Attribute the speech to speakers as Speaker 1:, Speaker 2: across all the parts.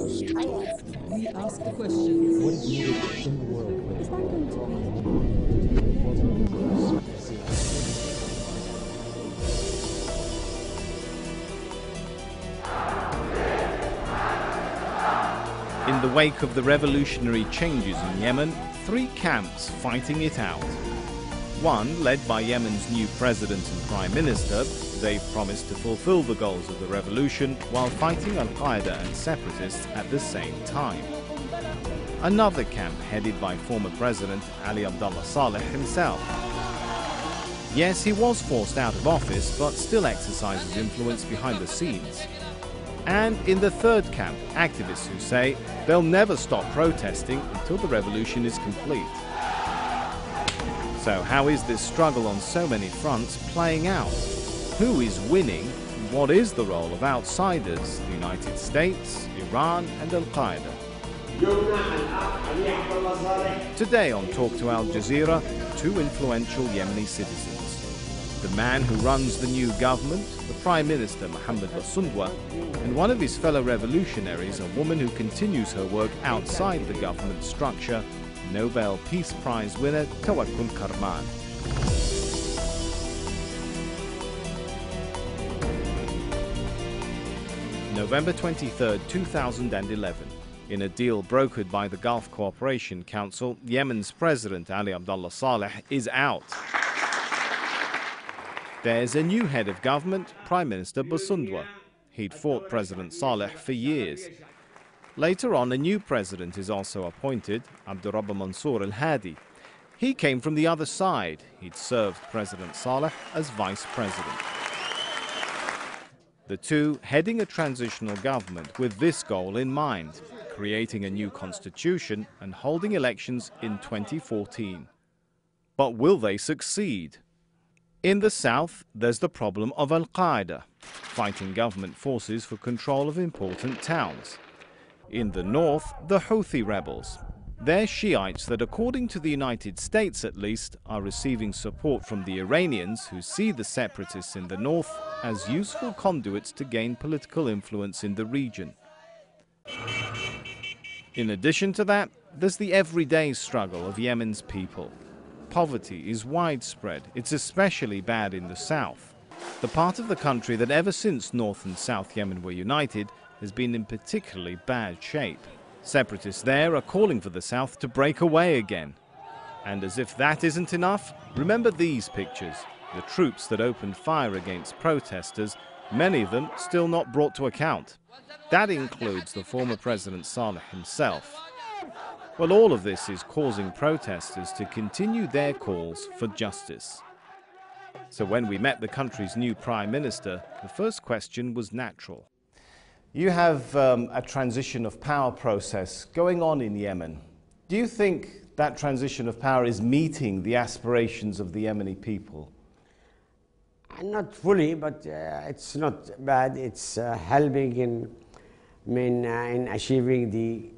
Speaker 1: We ask the questions.
Speaker 2: What is needed in the world?
Speaker 3: In the wake of the revolutionary changes in Yemen, three camps fighting it out. One, led by Yemen's new president and prime minister, they've promised to fulfill the goals of the revolution while fighting Al-Qaeda and separatists at the same time. Another camp headed by former President Ali Abdullah Saleh himself. Yes, he was forced out of office, but still exercises influence behind the scenes. And in the third camp, activists who say they'll never stop protesting until the revolution is complete. So how is this struggle on so many fronts playing out? Who is winning? What is the role of outsiders, the United States, Iran and Al-Qaeda? Today on Talk to Al Jazeera, two influential Yemeni citizens. The man who runs the new government, the Prime Minister محمد Bاسندوه, and one of his fellow revolutionaries, a woman who continues her work outside the government structure, Nobel Peace Prize winner توكل كرمان. November 23, 2011. In a deal brokered by the Gulf Cooperation Council, Yemen's President Ali Abdullah Saleh is out. There's a new head of government, Prime Minister Bاسندوه. He'd fought President Saleh for years. Later on, a new president is also appointed, Abdurrabba Mansour al-Hadi. He came from the other side. He'd served President Saleh as vice president. The two heading a transitional government with this goal in mind, creating a new constitution and holding elections in 2014. But will they succeed? In the south, there's the problem of Al-Qaeda, fighting government forces for control of important towns. In the north, the Houthi rebels. They're Shiites that, according to the United States at least, are receiving support from the Iranians who see the separatists in the north as useful conduits to gain political influence in the region. In addition to that, there's the everyday struggle of Yemen's people. Poverty is widespread. It's especially bad in the south. The part of the country that ever since North and South Yemen were united has been in particularly bad shape. Separatists there are calling for the south to break away again. And as if that isn't enough, remember these pictures. The troops that opened fire against protesters, many of them still not brought to account. That includes the former President Saleh himself. Well, all of this is causing protesters to continue their calls for justice. So when we met the country's new prime minister, the first question was natural. You have a transition of power process going on in Yemen. Do you think that transition of power is meeting the aspirations of the Yemeni people?
Speaker 4: Not fully, but it's not bad. It's helping in achieving the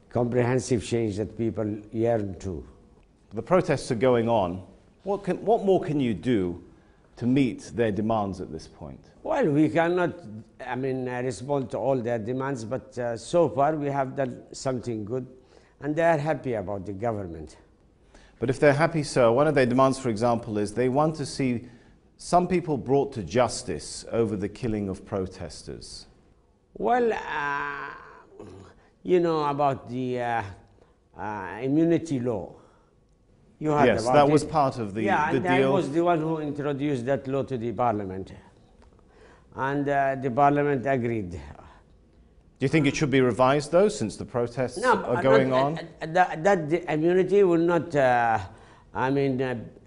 Speaker 4: comprehensive change that people yearn to.
Speaker 3: The protests are going on. What more can you do to meet their demands at this point?
Speaker 4: Well, we cannot, respond to all their demands, but so far we have done something good, and they are happy about the government.
Speaker 3: But if they're happy, sir, one of their demands, for example, is they want to see some people brought to justice over the killing of protesters.
Speaker 4: Well, you know about the immunity law. You heard
Speaker 3: yes,
Speaker 4: about
Speaker 3: that
Speaker 4: it.
Speaker 3: was part of the deal.
Speaker 4: And I was the one who introduced that law to the parliament. And the parliament agreed.
Speaker 3: Do you think it should be revised, though, since the protests are going on?
Speaker 4: That immunity will not,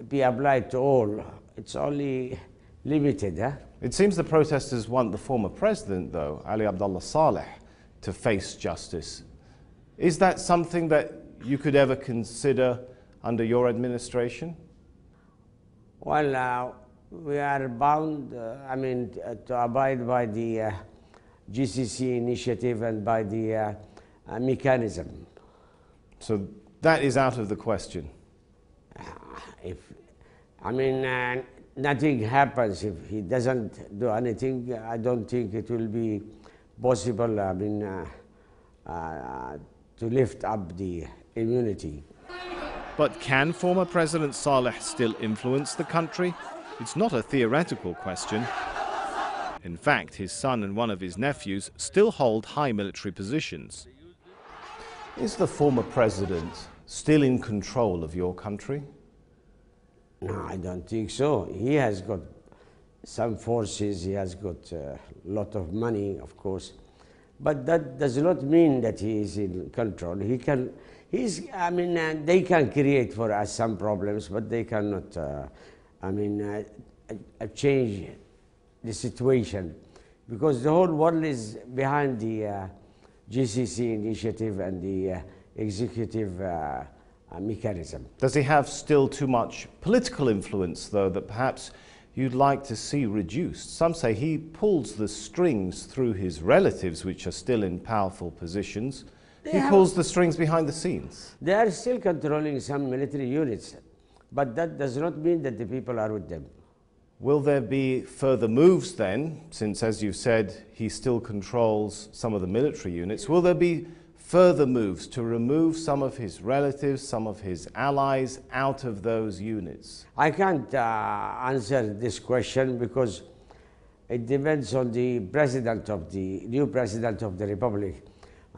Speaker 4: be applied to all. It's only limited.
Speaker 3: It seems the protesters want the former president, though, Ali Abdullah Saleh, to face justice. Is that something that you could ever consider under your administration?
Speaker 4: Well, we are bound, to abide by the GCC initiative and by the mechanism.
Speaker 3: So that is out of the question?
Speaker 4: Nothing happens if he doesn't do anything. I don't think it will be possible, to lift up the immunity.
Speaker 3: But can former President Saleh still influence the country? It's not a theoretical question. In fact, his son and one of his nephews still hold high military positions. Is the former president still in control of your country?
Speaker 4: No, I don't think so. He has got some forces, he has got a lot of money, of course. But that does not mean that he is in control. They can create for us some problems, but they cannot, change the situation, because the whole world is behind the GCC initiative and the executive mechanism.
Speaker 3: Does he have still too much political influence, though, that perhaps you'd like to see reduced? Some say he pulls the strings through his relatives, which are still in powerful positions. He pulls the strings behind the scenes.
Speaker 4: They are still controlling some military units, but that does not mean that the people are with them.
Speaker 3: Will there be further moves then, since, as you've said, he still controls some of the military units? Will there be further moves to remove some of his relatives, some of his allies out of those units?
Speaker 4: I can't answer this question because it depends on the president of the new president of the republic.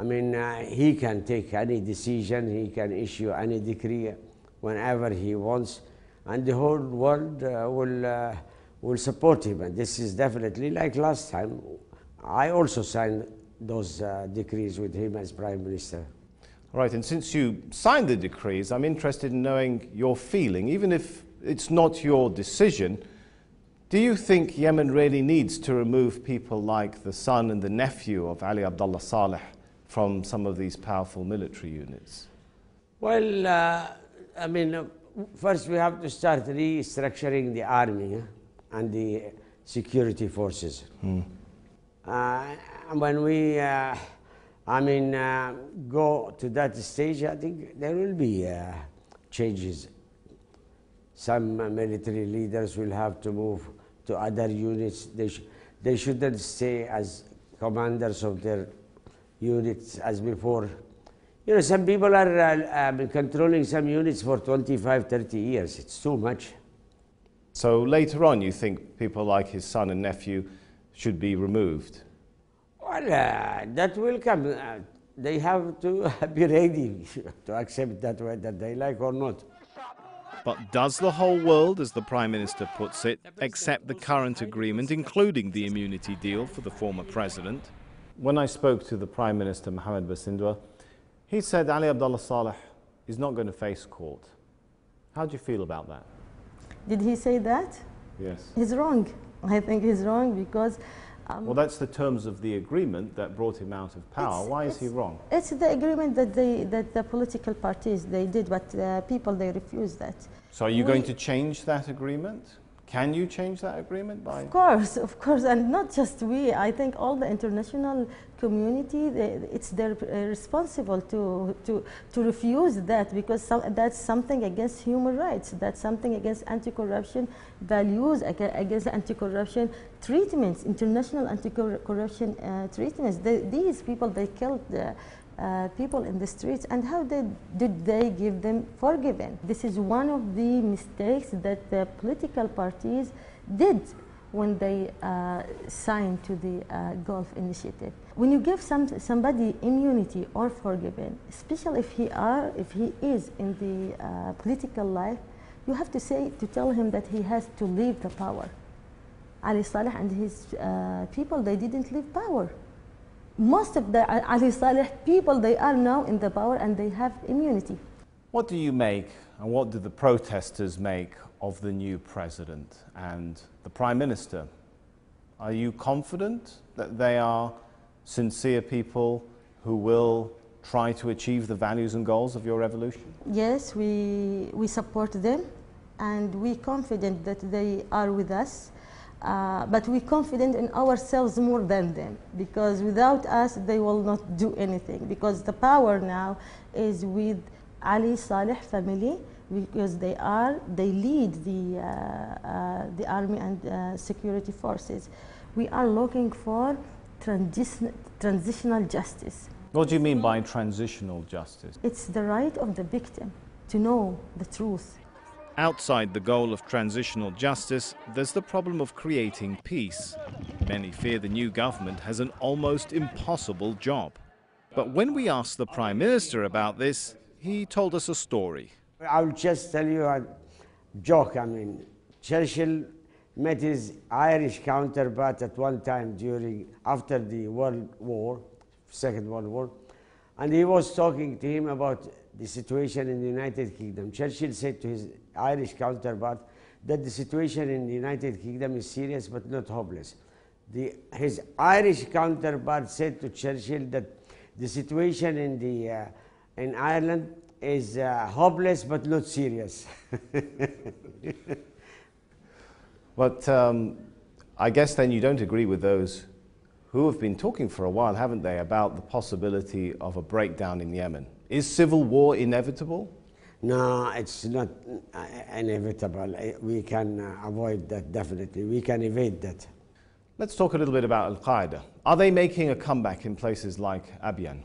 Speaker 4: He can take any decision, he can issue any decree whenever he wants, and the whole world will support him. And this is definitely like last time. I also signed those decrees with him as Prime Minister.
Speaker 3: Right, and since you signed the decrees, I'm interested in knowing your feeling, even if it's not your decision. Do you think Yemen really needs to remove people like the son and the nephew of Ali Abdullah Saleh from some of these powerful military units?
Speaker 4: Well, first we have to start restructuring the army and the security forces. When we go to that stage, I think there will be changes. Some military leaders will have to move to other units. They shouldn't stay as commanders of their units as before. You know, some people are controlling some units for 25, 30 years. It's too much.
Speaker 3: So later on, you think people like his son and nephew should be removed?
Speaker 4: Well, that will come. They have to be ready to accept that, whether they like or not.
Speaker 3: But does the whole world, as the Prime Minister puts it, accept the current agreement, including the immunity deal for the former president? When I spoke to the Prime Minister, محمد باسندوه, he said Ali Abdullah Saleh is not going to face court. How do you feel about that?
Speaker 5: Did he say that?
Speaker 3: Yes.
Speaker 5: He's wrong. I think he's wrong because...
Speaker 3: well, that's the terms of the agreement that brought him out of power. Why is he wrong?
Speaker 5: It's the agreement that the political parties, they did, but people, they refused that.
Speaker 3: So are you going to change that agreement? Can you change that agreement?
Speaker 5: Of course, and not just we. I think all the international community, it's their responsible to refuse that, because that's something against human rights. That's something against anti-corruption values, against anti-corruption treatments, international anti-corruption treatments. These people, they killed people in the streets, and how did they give them forgiven? This is one of the mistakes that the political parties did when they signed to the Gulf Initiative. When you give somebody immunity or forgiven, especially if he is in the political life, you have to tell him that he has to leave the power. Ali Saleh and his people, they didn't leave power. Most of the Ali Saleh people, they are now in the power and they have immunity.
Speaker 3: What do you make, and what do the protesters make of the new president and the Prime Minister? Are you confident that they are sincere people who will try to achieve the values and goals of your revolution?
Speaker 5: Yes, we support them, and we're confident that they are with us. But we're confident in ourselves more than them, because without us they will not do anything, because the power now is with Ali Saleh family, because they lead the army and security forces. We are looking for transitional justice.
Speaker 3: What do you mean by transitional justice?
Speaker 5: It's the right of the victim to know the truth.
Speaker 3: Outside the goal of transitional justice, there's the problem of creating peace. Many fear the new government has an almost impossible job. But when we asked the Prime Minister about this, he told us a story.
Speaker 4: I'll just tell you a joke. I mean, Churchill met his Irish counterpart at one time after the World War, Second World War, and he was talking to him about the situation in the United Kingdom. Churchill said to his Irish counterpart that the situation in the United Kingdom is serious but not hopeless. His Irish counterpart said to Churchill that the situation in Ireland is hopeless but not serious.
Speaker 3: But I guess then you don't agree with those who have been talking for a while, haven't they, about the possibility of a breakdown in Yemen. Is civil war inevitable?
Speaker 4: No, it's not inevitable. We can avoid that, definitely. We can evade that.
Speaker 3: Let's talk a little bit about Al-Qaeda. Are they making a comeback in places like Abyan?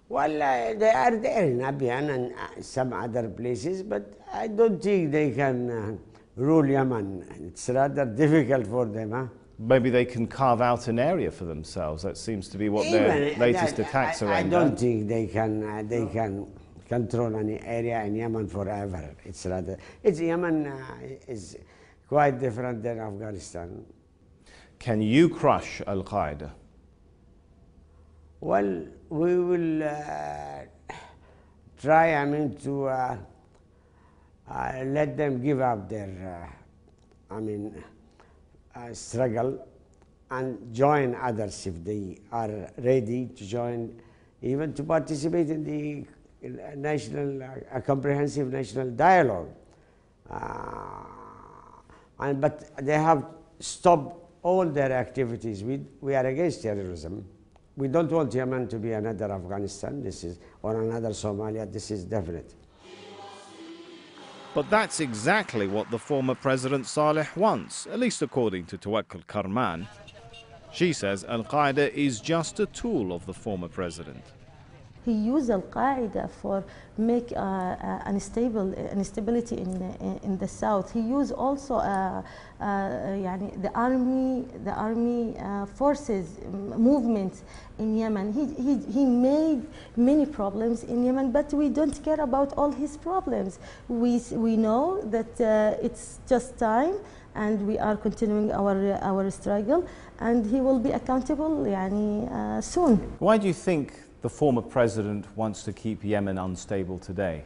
Speaker 4: Well, they are there in Abyan and some other places, but I don't think they can rule Yemen. It's rather difficult for them. Huh?
Speaker 3: Maybe they can carve out an area for themselves. That seems to be what their latest attacks are aimed at.
Speaker 4: I don't think they can control any area in Yemen forever. Yemen is quite different than Afghanistan.
Speaker 3: Can you crush Al-Qaeda?
Speaker 4: Well, we will try, to let them give up their, struggle and join others if they are ready to join, even to participate in the comprehensive national dialogue. But they have stopped all their activities. We are against terrorism. We don't want Yemen to be another Afghanistan, or another Somalia. This is definite.
Speaker 3: But that's exactly what the former President Saleh wants, at least according to توكل Kərman. She says Al-Qaeda is just a tool of the former president.
Speaker 5: He used Al-Qaeda for make instability in the south. He used also the army forces movements in Yemen. He made many problems in Yemen, but we don't care about all his problems. We know that it's just time, and we are continuing our struggle, and he will be accountable soon.
Speaker 3: Why do you think the former president wants to keep Yemen unstable today?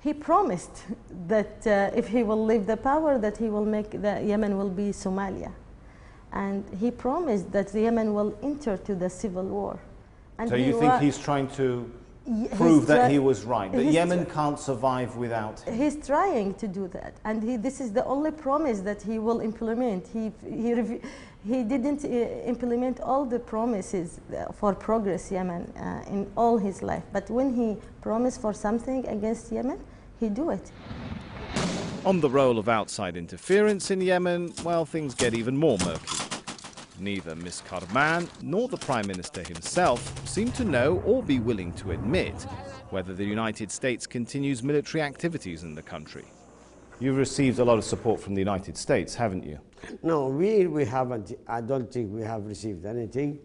Speaker 5: He promised that if he will leave the power, that he will make Yemen will be Somalia. And he promised that Yemen will enter to the civil war. And
Speaker 3: so you think he's trying to prove that he was right, that Yemen can't survive without him?
Speaker 5: He's trying to do that, and this is the only promise that he will implement. He didn't implement all the promises for progress Yemen in all his life, but when he promised for something against Yemen, he do it.
Speaker 3: On the role of outside interference in Yemen, well, things get even more murky. Neither Ms. Kərman nor the Prime Minister himself seem to know or be willing to admit whether the United States continues military activities in the country. You've received a lot of support from the United States, haven't you?
Speaker 4: No, we haven't. I don't think we have received anything.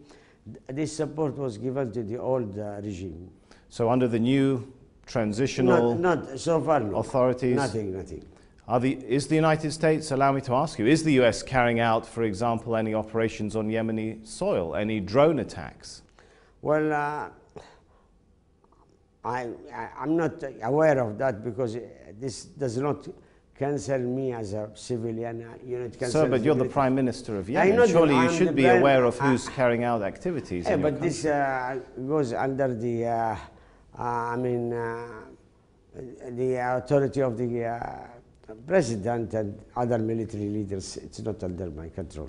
Speaker 4: This support was given to the old regime.
Speaker 3: So under the new transitional
Speaker 4: not so far, no.
Speaker 3: authorities?
Speaker 4: Nothing.
Speaker 3: Is the United States, allow me to ask you, is the US carrying out, for example, any operations on Yemeni soil, any drone attacks?
Speaker 4: Well, I'm not aware of that, because this does not concern me as a civilian.
Speaker 3: Sir, but you're the Prime Minister of Yemen. Surely you should be aware of who's carrying out activities in your
Speaker 4: but
Speaker 3: country.
Speaker 4: This goes under the, the authority of the President and other military leaders. It's not under my control.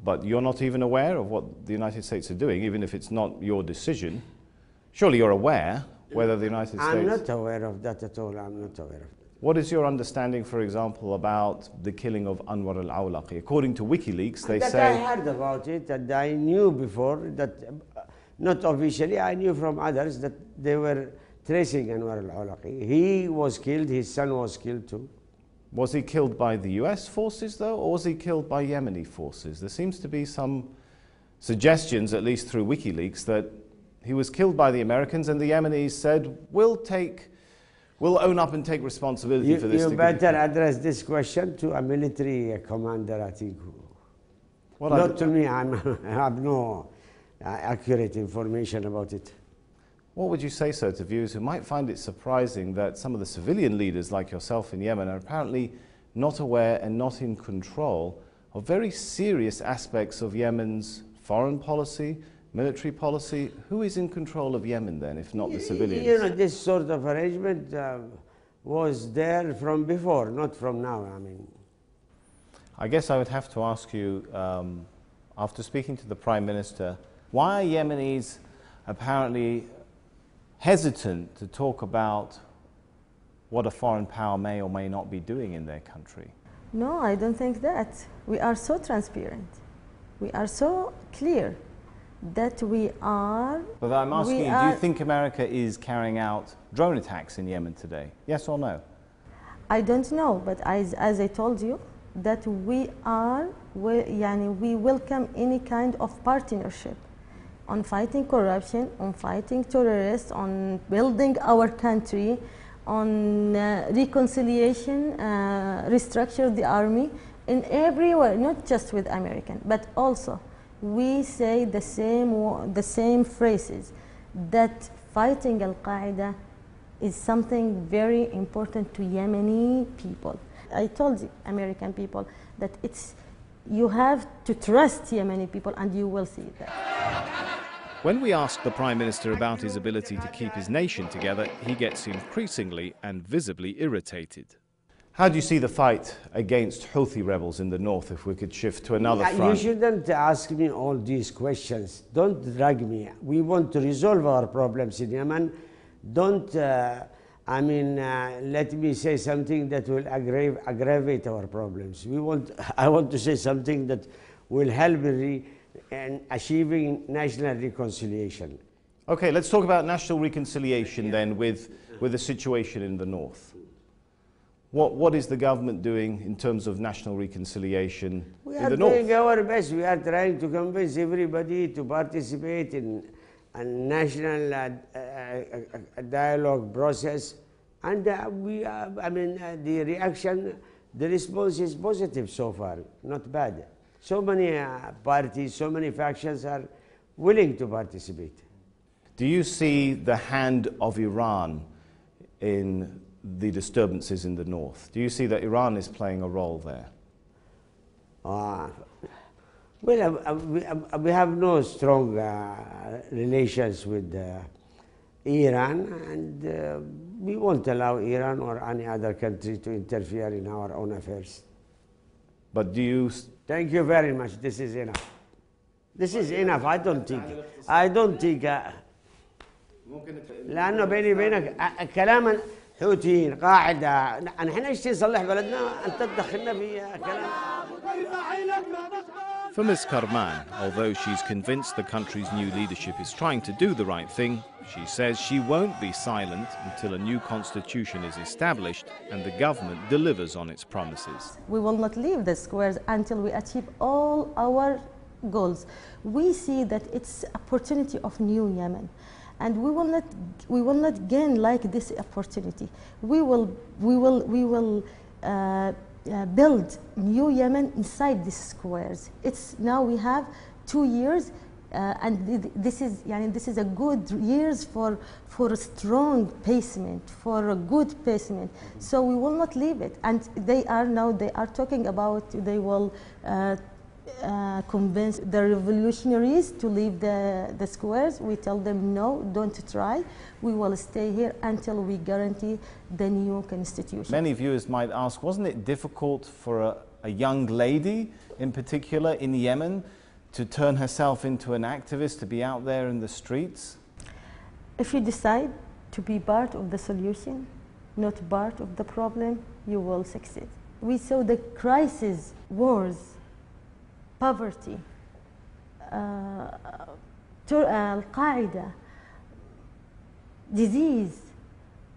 Speaker 3: But you're not even aware of what the United States are doing, even if it's not your decision. Surely you're aware whether the United States...
Speaker 4: I'm not aware of that at all. I'm not aware of that.
Speaker 3: What is your understanding, for example, about the killing of Anwar al-Awlaqi? According to WikiLeaks, they say...
Speaker 4: I heard about it, and I knew before that, not officially, I knew from others that they were tracing Anwar al-Awlaqi. He was killed, his son was killed too.
Speaker 3: Was he killed by the US forces, though, or was he killed by Yemeni forces? There seems to be some suggestions, at least through WikiLeaks, that he was killed by the Americans, and the Yemenis said, we'll own up and take responsibility for this.
Speaker 4: You better address this question to a military commander, I think. Well, not to me, I have no accurate information about it.
Speaker 3: What would you say, sir, to viewers who might find it surprising that some of the civilian leaders like yourself in Yemen are apparently not aware and not in control of very serious aspects of Yemen's foreign policy, military policy? Who is in control of Yemen then, if not the civilians?
Speaker 4: You know, this sort of arrangement was there from before, not from now, I mean.
Speaker 3: I guess I would have to ask you, after speaking to the Prime Minister, why are Yemenis apparently hesitant to talk about what a foreign power may or may not be doing in their country?
Speaker 5: No, I don't think that. We are so transparent. We are so clear that we are... But
Speaker 3: I'm asking you, do you think America is carrying out drone attacks in Yemen today? Yes or no?
Speaker 5: I don't know, but as I told you, that we welcome any kind of partnership on fighting corruption, on fighting terrorists, on building our country, on reconciliation, restructure the army, in everywhere, not just with American, but also we say the same phrases, that fighting al-Qaeda is something very important to Yemeni people. I told the American people that you have to trust Yemeni people, and you will see that.
Speaker 3: When we ask the Prime Minister about his ability to keep his nation together, he gets increasingly and visibly irritated. How do you see the fight against Houthi rebels in the north, if we could shift to another front?
Speaker 4: You shouldn't ask me all these questions. Don't drag me. We want to resolve our problems in Yemen. Don't, let me say something that will aggravate our problems. I want to say something that will help in achieving national reconciliation.
Speaker 3: Okay, let's talk about national reconciliation then with the situation in the north. What is the government doing in terms of national reconciliation in the north?
Speaker 4: We are doing our best. We are trying to convince everybody to participate in a national dialogue process. And the reaction, the response is positive so far, not bad. So many parties, so many factions are willing to participate.
Speaker 3: Do you see the hand of Iran in the disturbances in the north? Do you see that Iran is playing a role there?
Speaker 4: We have no strong relations with Iran, and we won't allow Iran or any other country to interfere in our own affairs.
Speaker 3: But do you...
Speaker 4: Thank you very much. This is enough. This is enough. I don't think لأنه بيني وبينك كلاما حوثيين قاعدة نحن ايش نصلح بلدنا أنت تدخلنا في كلام.
Speaker 3: For Ms. Kərman, although she's convinced the country's new leadership is trying to do the right thing, she says she won't be silent until a new constitution is established and the government delivers on its promises.
Speaker 5: We will not leave the squares until we achieve all our goals. We see that it's opportunity of new Yemen, and we will not gain like this opportunity. We will build new Yemen inside these squares. It's now we have 2 years, and this is a good years for a strong pacement, for a good pacement. So we will not leave it. And they are talking about they will convince the revolutionaries to leave the squares. We tell them no, don't try. We will stay here until we guarantee the new constitution.
Speaker 3: Many viewers might ask, wasn't it difficult for a young lady in particular in Yemen to turn herself into an activist, to be out there in the streets?
Speaker 5: If you decide to be part of the solution, not part of the problem, you will succeed. We saw the crisis, wars, poverty, القاعدة, disease,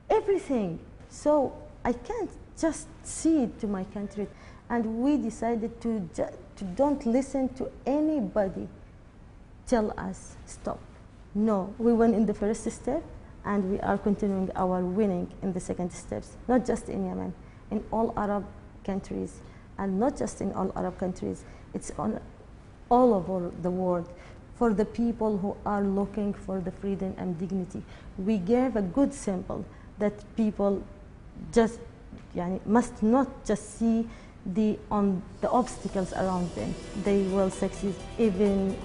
Speaker 5: everything. So I can't just cede to my country. And we decided to don't listen to anybody tell us stop. No, we went in the first step and we are continuing our winning in the second steps, not just in Yemen, in all Arab countries, and not just in all Arab countries, it's on all over the world. For the people who are looking for the freedom and dignity, we gave a good sample that people just must not just see the obstacles around them. They will succeed even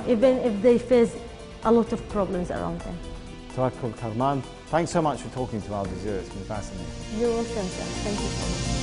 Speaker 5: if they face a lot of problems around them.
Speaker 3: توكل كرمان, thanks so much for talking to Al Jazeera. It's been fascinating.
Speaker 5: You're welcome, sir. Thank you so much.